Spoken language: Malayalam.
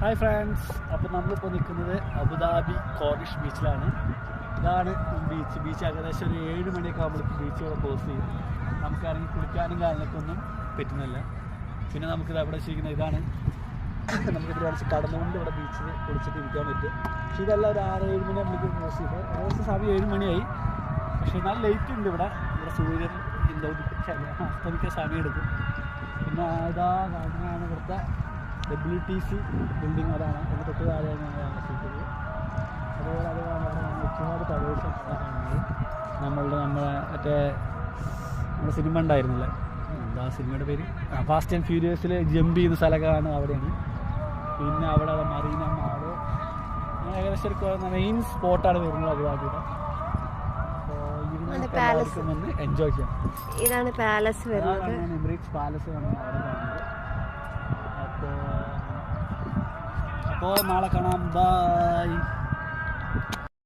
ഹായ് ഫ്രണ്ട്സ്, അപ്പോൾ നമ്മളിപ്പോൾ നിൽക്കുന്നത് അബുദാബി കോർണിഷ് ബീച്ചിലാണ്. ഇതാണ് ബീച്ച് ഏകദേശം ഒരു 7 മണിയൊക്കെ ആകുമ്പോഴേക്ക് ബീച്ചോടെ ക്ലോസ് ചെയ്യും. നമുക്ക് ഇറങ്ങി കുളിക്കാനും കാര്യങ്ങളൊക്കെ ഒന്നും പറ്റുന്നില്ല. പിന്നെ നമുക്കിത് അവിടെ വെച്ചിരിക്കുന്നത് ഇതാണ്, നമുക്കിവിടെ വെച്ച് കടന്നുകൊണ്ട് ഇവിടെ ബീച്ചിൽ കുളിച്ചിട്ട് ഇരിക്കാൻ പറ്റും. പക്ഷേ ഇതെല്ലാം ഒരു 6-7 മണി ആകുമ്പോഴേക്ക് ക്ലോസ് ചെയ്ത് ഏകദേശം സമയം 7 മണിയായി. പക്ഷേ നല്ല ലൈറ്റ് ഉണ്ട് ഇവിടെ സൂര്യൻ അസ്തമിക്കാൻ സമയം എടുക്കും. പിന്നെ ഇതാ കാണുന്നതാണ് ഇവിടുത്തെ WTC ബിൽഡിംഗ്, അതാണ് അതിന് തൊട്ട് താഴെയാണ് ഞങ്ങൾ താമസിക്കുന്നത്. അതുപോലെ അത് കാണുന്നത് ഒരുപാട് ടവേഴ്സ് കാണുന്നത് നമ്മളെ മറ്റേ നമ്മുടെ സിനിമ ഉണ്ടായിരുന്നില്ല, എന്താ സിനിമയുടെ പേര്, ഫാസ്റ്റ് ആൻഡ് ഫ്യൂരിയസിൽ ജമ്പ് ചെയ്യുന്ന സ്ഥലമാണ് അവിടെയാണ്. പിന്നെ അവിടെ മറീന മാള്, അങ്ങനെ ഏകദേശം ഒരു മെയിൻ സ്പോട്ടാണ് വരുന്നത് അബുദാബിയുടെ. വന്ന് എൻജോയ് ചെയ്യാം. ഇതാണ് പാലസ് വരുന്നത്, എമിറേറ്റ്സ് പാലസ് ആണ് അവിടെ കാണുന്നത്. അപ്പോൾ നാളെ കാണാം, ബൈ.